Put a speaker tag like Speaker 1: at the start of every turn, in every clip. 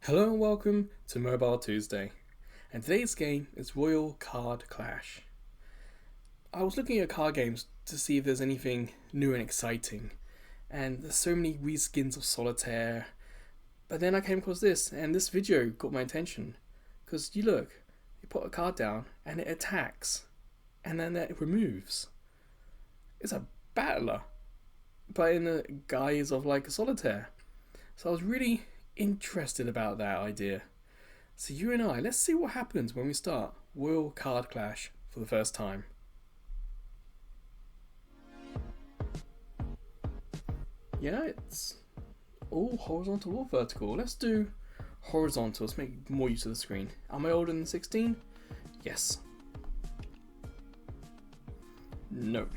Speaker 1: Hello and welcome to Mobile Tuesday, and today's game is Royal Card Clash. I was looking at card games to see if there's anything new and exciting, and there's so many reskins of Solitaire, but then I came across this, and this video got my attention, because you look, you put a card down, and it attacks, and then it removes. It's a battler, but in the guise of like a Solitaire. So I was really interested about that idea. So you and I, let's see what happens when we start Royal Card Clash for the first time. Yeah, it's all horizontal or vertical. Let's do horizontal. Let's make more use of the screen. Am I older than 16? Yes. No.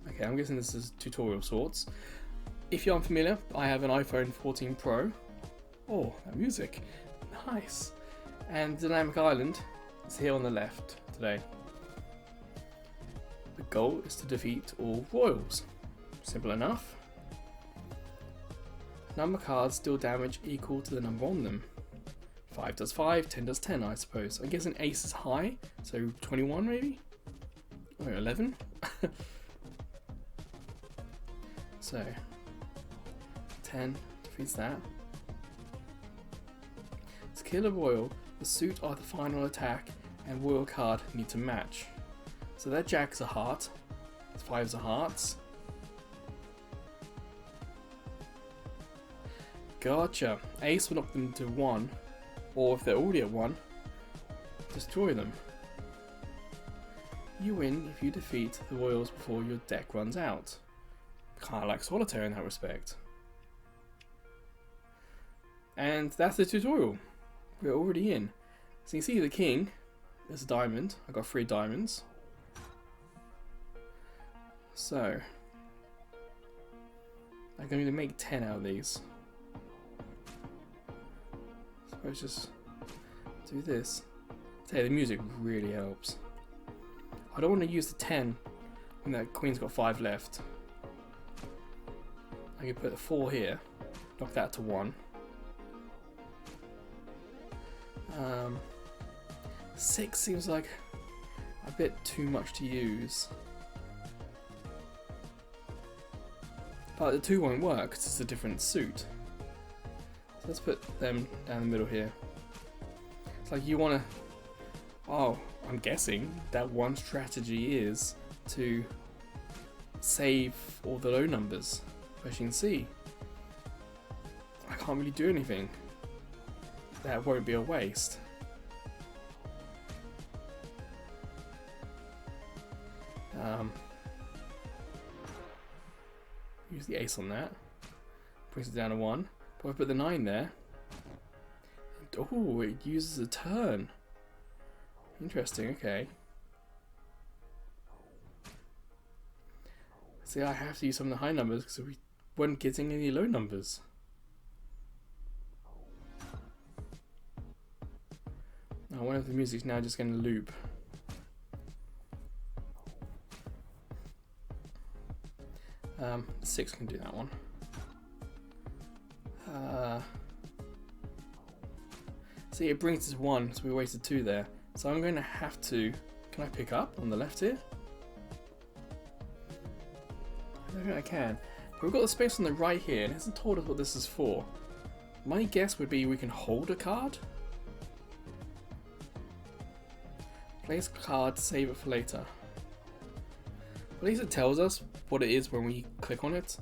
Speaker 1: Okay, I'm guessing this is tutorial sorts. If you're unfamiliar, I have an iPhone 14 Pro. Oh, that music. Nice. And Dynamic Island is here on the left today. The goal is to defeat all royals. Simple enough. Number cards deal damage equal to the number on them. 5 does 5, 10 does 10, I suppose. I guess an ace is high, so 21 maybe? Or 11? So, 10 defeats that. To kill a royal, the suit or the final attack and royal card need to match. So that jack's a heart, 5's a hearts. Gotcha. Ace will knock them to 1, or if they're already at 1, destroy them. You win if you defeat the royals before your deck runs out. Kinda like Solitaire in that respect. And that's the tutorial. We're already in. So you can see the king, there's a diamond. I got 3 diamonds. So I'm going to make 10 out of these. Suppose just do this. Hey, the music really helps. I don't want to use the 10 when that queen's got 5 left. I can put the 4 here, knock that to 1. 6 seems like a bit too much to use. But the 2 won't work because it's a different suit. So let's put them down the middle here. It's like you want to... Oh, I'm guessing that one strategy is to save all the low numbers. As you can see, I can't really do anything. That won't be a waste. Use the ace on that. Brings it down to 1. But I put the 9 there. Oh, it uses a turn. Interesting, okay. See, I have to use some of the high numbers because we weren't getting any low numbers. I wonder if the music's now just going to loop. Six can do that one. See, it brings us 1, so we wasted 2 there. So I'm going to have to... Can I pick up on the left here? I don't think I can. But we've got the space on the right here, and it hasn't told us what this is for. My guess would be we can hold a card. Place card, save it for later. At least it tells us what it is when we click on it.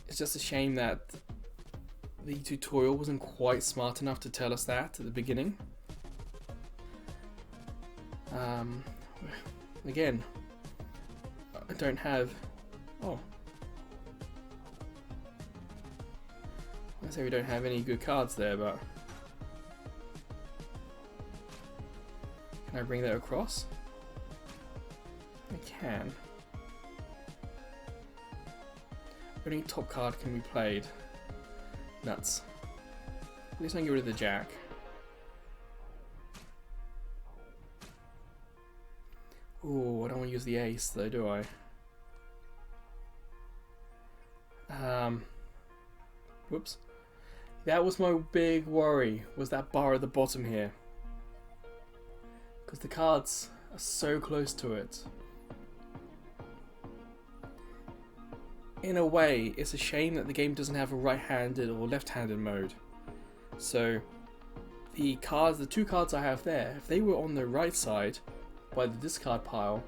Speaker 1: It's just a shame that the tutorial wasn't quite smart enough to tell us that at the beginning. Again, I don't have... Oh. I say we don't have any good cards there, but... Can I bring that across? I can. Only top card can be played. Nuts. At least I can get rid of the jack. Ooh, I don't want to use the ace though, do I? Whoops. That was my big worry, was that bar at the bottom here. Because the cards are so close to it. In a way, it's a shame that the game doesn't have a right-handed or left-handed mode. So the two cards I have there, if they were on the right side by the discard pile,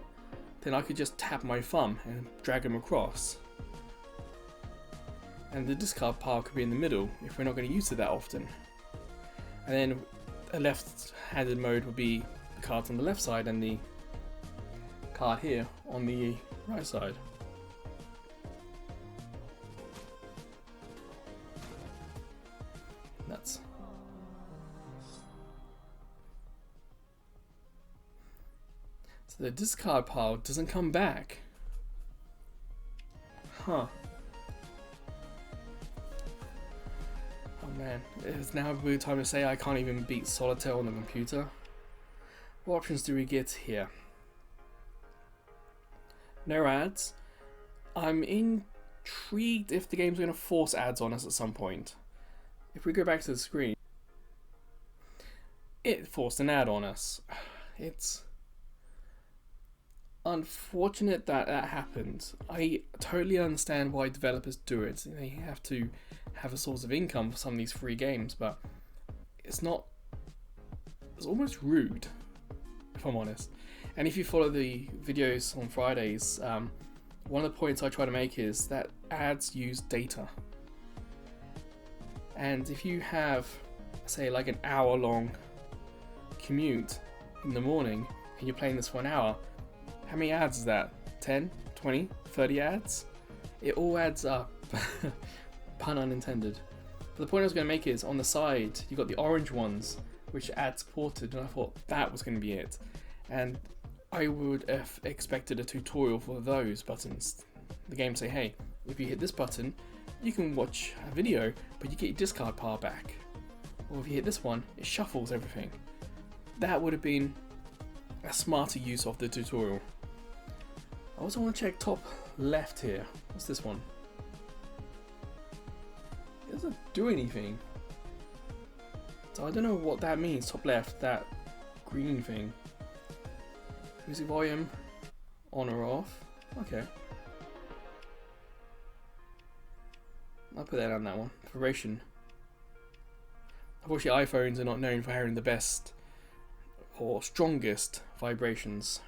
Speaker 1: then I could just tap my thumb and drag them across. And the discard pile could be in the middle if we're not going to use it that often. And then a left-handed mode would be the cards on the left side and the card here on the right side. Nuts. So the discard pile doesn't come back. Huh. Oh man, it's now a weird time to say I can't even beat Solitaire on the computer. What options do we get here? No ads. I'm intrigued if the game's going to force ads on us at some point. If we go back to the screen, it forced an ad on us. It's unfortunate that that happened. I totally understand why developers do it. They have to have a source of income for some of these free games, but it's almost rude, if I'm honest. And if you follow the videos on Fridays, one of the points I try to make is that ads use data. And if you have, say, like an hour-long commute in the morning and you're playing this for an hour, how many ads is that? 10, 20, 30 ads? It all adds up. Pun unintended. But the point I was going to make is, on the side, you got the orange ones, which ad supported, and I thought that was going to be it. And I would have expected a tutorial for those buttons. The game say, hey, if you hit this button, you can watch a video, but you get your discard pile back. Or if you hit this one, it shuffles everything. That would have been a smarter use of the tutorial. I also want to check top left here. What's this one? It doesn't do anything. So I don't know what that means, top left, that green thing. Music volume, on or off. Okay. I'll put that on that one. Vibration. Unfortunately, iPhones are not known for having the best or strongest vibrations.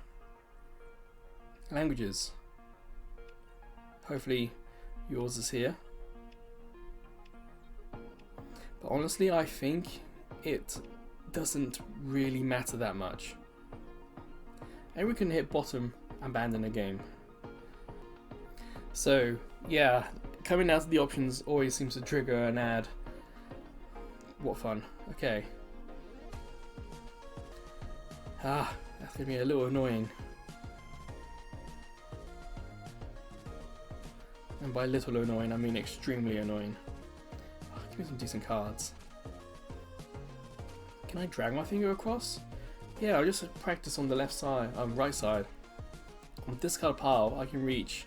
Speaker 1: Languages. Hopefully yours is here. But honestly, I think it doesn't really matter that much. And we can hit bottom and abandon a game. So yeah, coming down to the options always seems to trigger an ad. What fun. Okay. That's gonna be a little annoying. And by little annoying, I mean extremely annoying. Give me some decent cards. Can I drag my finger across? Yeah, I'll just practice on the left side, right side. On discard pile, I can reach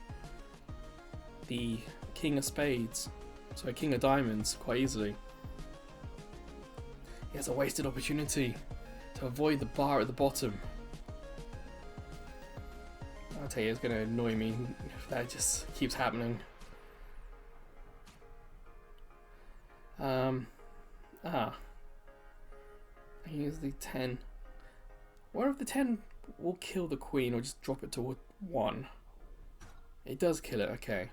Speaker 1: the king of spades, so a king of diamonds, quite easily. It's a wasted opportunity to avoid the bar at the bottom. I'll tell you, it's going to annoy me if that just keeps happening. I use the 10. What if the 10 will kill the queen or just drop it to 1? It does kill it, okay.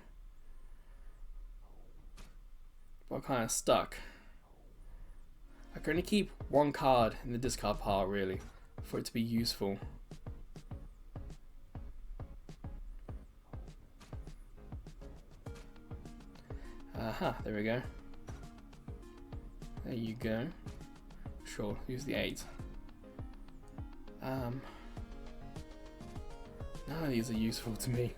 Speaker 1: But I'm kind of stuck. I can only keep one card in the discard pile, really, for it to be useful. Aha, there we go. There you go. Sure, use the 8. None of these are useful to me.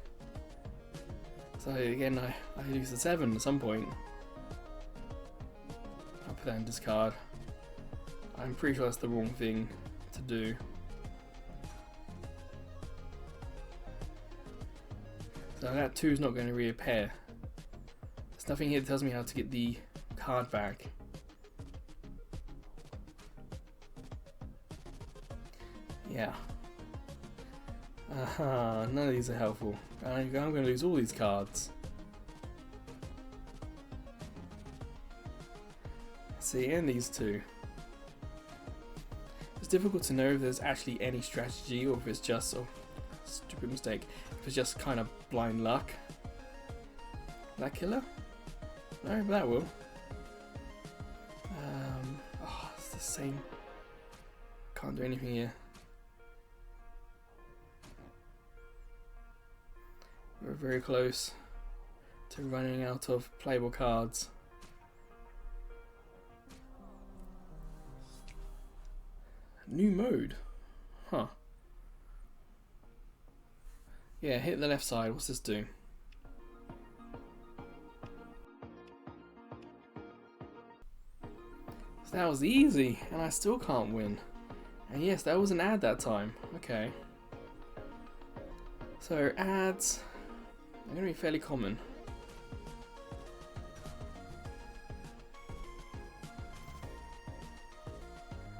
Speaker 1: So again, I lose the 7 at some point. I'll put that in discard. I'm pretty sure that's the wrong thing to do. So that 2 is not going to reappear. There's nothing here that tells me how to get the card back. Yeah. None of these are helpful. I'm going to lose all these cards. See, and these two. It's difficult to know if there's actually any strategy or if it's just a stupid mistake. If it's just kind of blind luck. That killer? No, but that will. Oh, it's the same. Can't do anything here. We're very close to running out of playable cards. New mode? Huh. Yeah, hit the left side. What's this do? So that was easy, and I still can't win. And yes, that was an ad that time. Okay. So ads are going to be fairly common.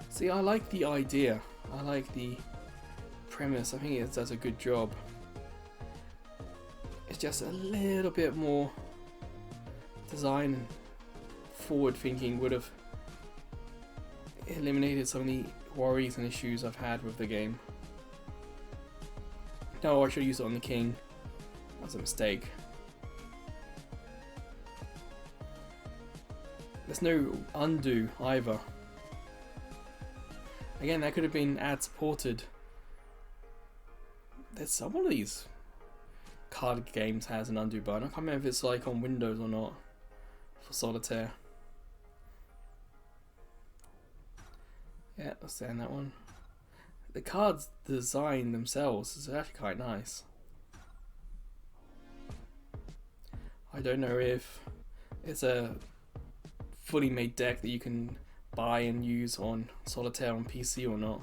Speaker 1: See, I like the idea. I like the premise. I think it does a good job. It's just a little bit more design forward thinking would have eliminated some of the worries and issues I've had with the game. No, I should use it on the king. That was a mistake. There's no undo either. Again, that could have been ad supported. There's some of these card games has an undo button. I can't remember if it's like on Windows or not for Solitaire. Yeah, let's end that one. The cards design themselves is actually quite nice. I don't know if it's a fully made deck that you can buy and use on Solitaire on PC or not.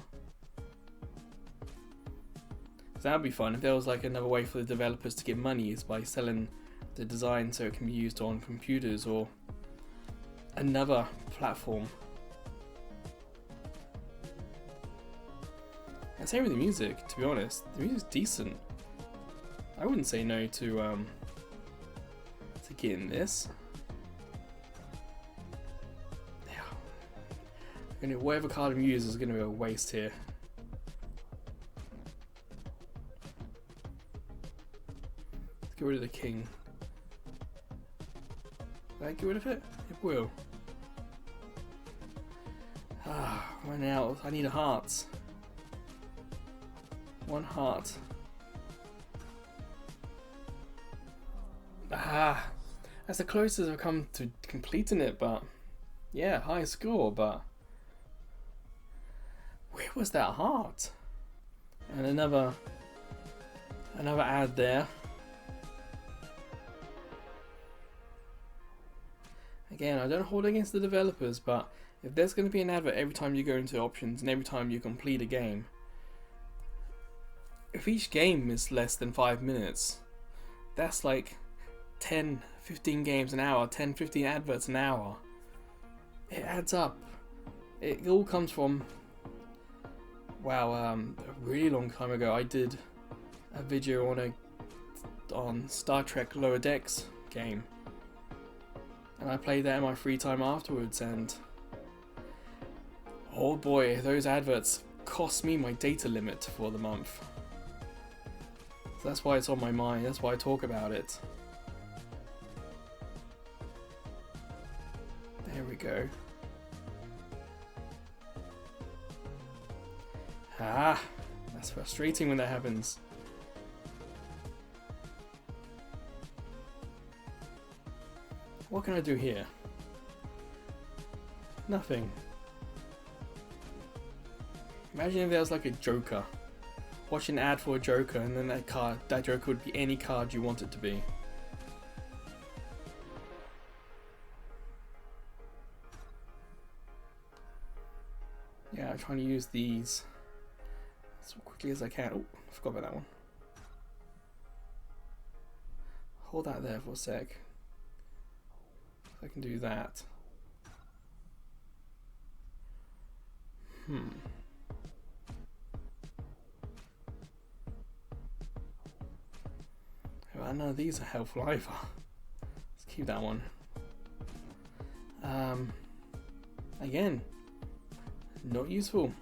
Speaker 1: So that'd be fun if there was like another way for the developers to get money is by selling the design so it can be used on computers or another platform. And same with the music, to be honest. The music's decent. I wouldn't say no to getting this. Yeah. Whatever card I'm using is gonna be a waste here. Let's get rid of the king. Will that get rid of it? It will. Running out. I need a heart. One heart. That's the closest I've come to completing it, but yeah, high score, but where was that heart? And another ad there. Again, I don't hold against the developers, but if there's going to be an advert every time you go into options and every time you complete a game, if each game is less than 5 minutes, that's like 10, 15 games an hour, 10, 15 adverts an hour. It adds up. It all comes from, wow, a really long time ago I did a video on Star Trek Lower Decks game. And I played that in my free time afterwards, and oh boy, those adverts cost me my data limit for the month. So that's why it's on my mind, that's why I talk about it. There we go. That's frustrating when that happens. What can I do here? Nothing. Imagine if there was like a Joker. Watch an ad for a Joker and then that Joker would be any card you want it to be. Yeah, I'm trying to use these as quickly as I can. Oh, I forgot about that one. Hold that there for a sec. I can do that. none of these are helpful either. Let's keep that one. Again, not useful.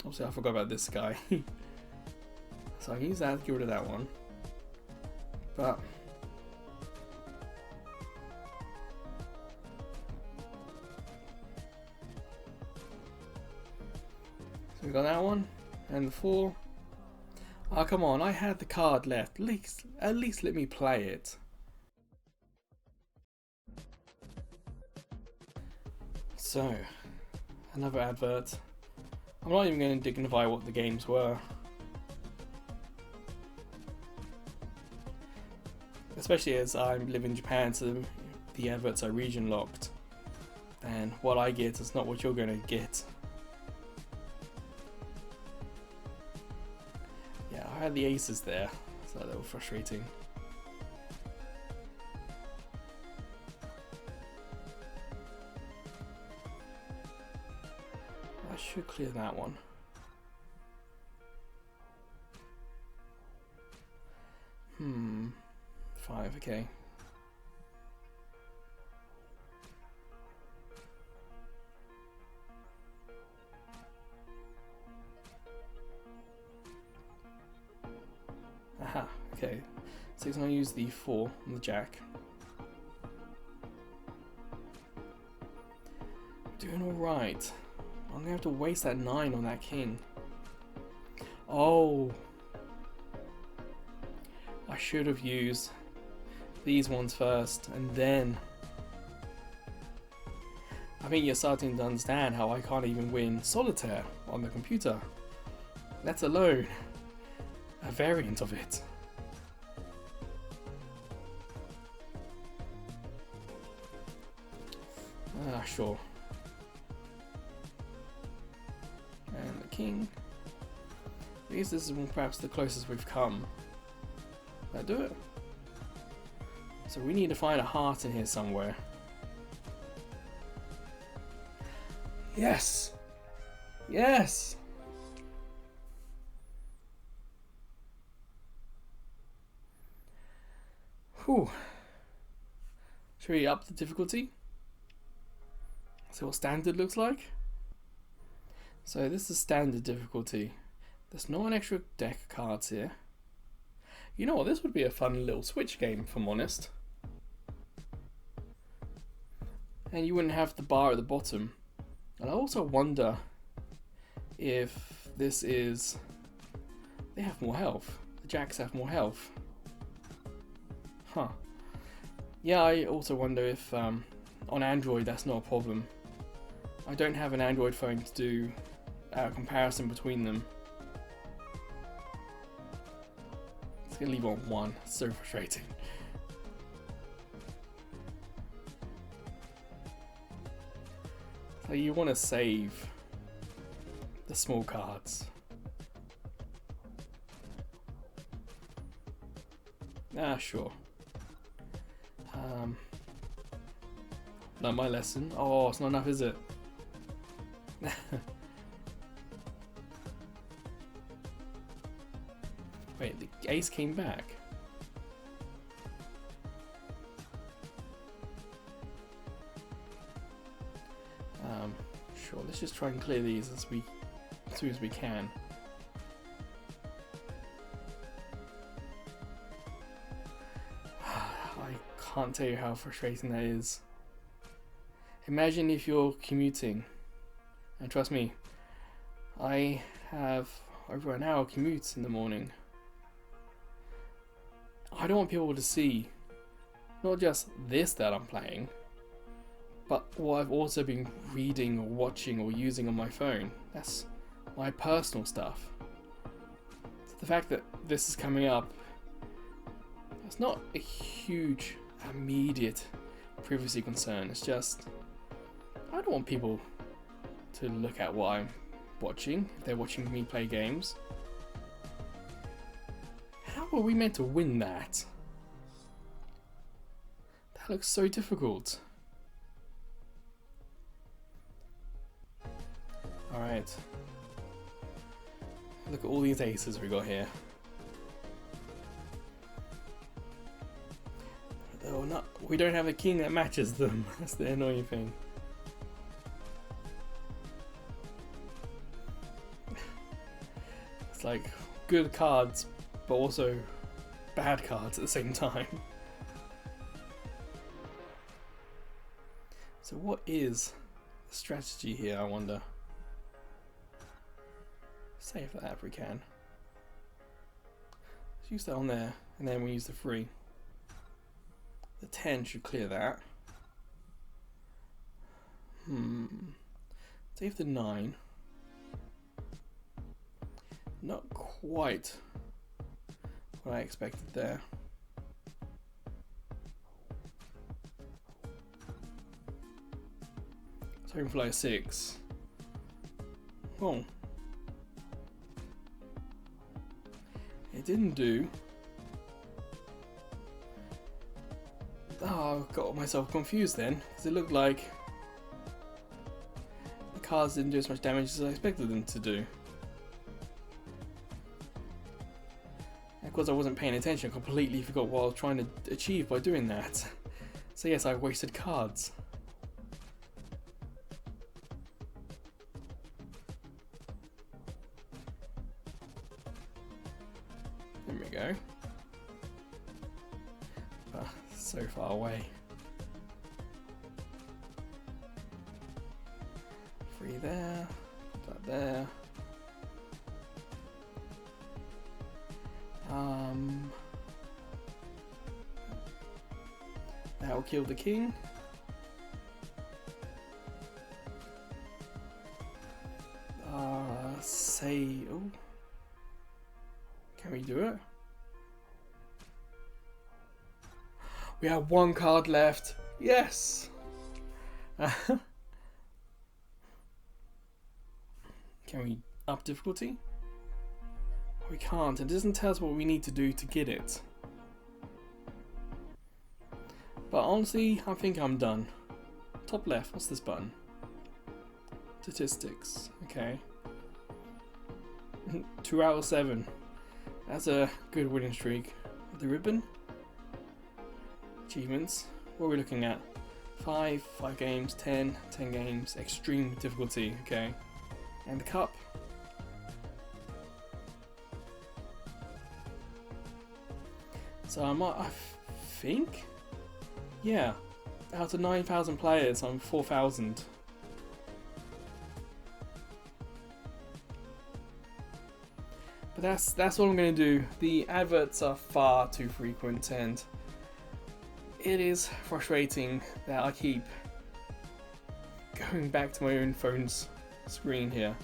Speaker 1: Obviously I forgot about this guy. So I can use that to get rid of that one. But so we got that one and the 4. Oh come on, I had the card left. At least let me play it. So another advert. I'm not even going to dignify what the games were. Especially as I live in Japan, so the adverts are region locked. And what I get is not what you're going to get. Yeah, I had the aces there, so that was frustrating. I should clear that one. Hmm. 5, okay. Aha, okay. So he's going to use the 4 on the jack. Doing alright. I'm going to have to waste that 9 on that king. Oh. I should have used these ones first, and then I think you're starting to understand how I can't even win Solitaire on the computer, let alone a variant of it. Sure. And the king. I guess this is perhaps the closest we've come. Did I do it? So we need to find a heart in here somewhere. Yes! Yes! Whew. Should we up the difficulty? See what standard looks like? So this is standard difficulty. There's not an extra deck of cards here. You know what, this would be a fun little Switch game, if I'm honest. And you wouldn't have the bar at the bottom. And I also wonder if this is... They have more health. The jacks have more health. Huh. Yeah, I also wonder if on Android that's not a problem. I don't have an Android phone to do a comparison between them. It's gonna leave on 1. It's so frustrating. So you want to save the small cards. Sure. Not my lesson. Oh, it's not enough, is it? Wait, the ace came back. Sure, let's just try and clear these as soon as we can. I can't tell you how frustrating that is. Imagine if you're commuting, and trust me, I have over an hour commute in the morning. I don't want people to see not just this that I'm playing, but what I've also been reading or watching or using on my phone. That's my personal stuff. So the fact that this is coming up, it's not a huge, immediate privacy concern. It's just, I don't want people to look at what I'm watching if they're watching me play games. How are we meant to win that? That looks so difficult. Alright. Look at all these aces we got here. Oh, no, we don't have a king that matches them. That's the annoying thing. It's like good cards, but also bad cards at the same time. So what is the strategy here, I wonder? Save that if we can. Let's use that on there, and then we use the 3. The 10 should clear that. Save the 9. Not quite what I expected there. Home fly 6. Oh. It didn't do. Oh, I got myself confused then, because it looked like the cards didn't do as much damage as I expected them to do. And of course I wasn't paying attention, I completely forgot what I was trying to achieve by doing that. So yes, I wasted cards. There we go. So far away. 3 there, that there. That'll kill the king. Oh, can we do it? We have 1 card left. Yes. Can we up difficulty? We can't. It doesn't tell us what we need to do to get it. But honestly, I think I'm done. Top left. What's this button? Statistics. Okay. 2 out of 7. That's a good winning streak. The ribbon. Achievements. What are we looking at? 5 games, 10 games, extreme difficulty, okay. And the cup. So I think, yeah, out of 9,000 players, I'm 4,000. But that's what I'm going to do. The adverts are far too frequent, and it is frustrating that I keep going back to my own phone's screen here.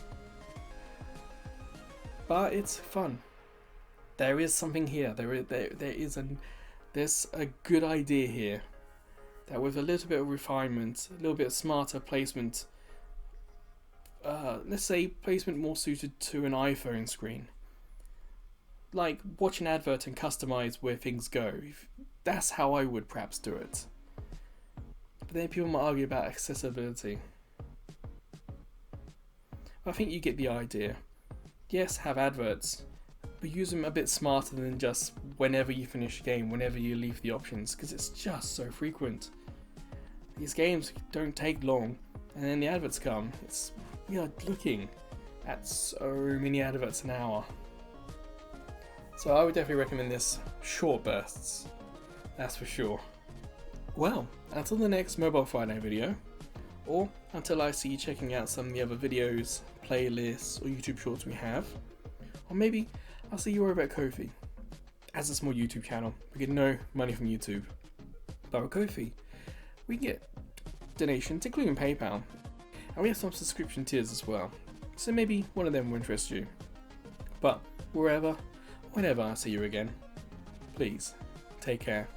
Speaker 1: But it's fun. There is something here. There's a good idea here. That with a little bit of refinement, a little bit of smarter placement, let's say placement more suited to an iPhone screen. Like watch an advert and customize where things go. That's how I would perhaps do it. But then people might argue about accessibility. I think you get the idea. Yes, have adverts, but use them a bit smarter than just whenever you finish a game, whenever you leave the options, because it's just so frequent. These games don't take long, and then the adverts come. We are looking at so many adverts an hour. So I would definitely recommend this short bursts, that's for sure. Well, until the next Mobile Friday video, or until I see you checking out some of the other videos, playlists, or YouTube shorts we have, or maybe I'll see you over at Ko-fi. As a small YouTube channel, we get no money from YouTube. But with Ko-fi, we get donations, including PayPal, and we have some subscription tiers as well. So maybe one of them will interest you. But wherever, whenever I see you again, please take care.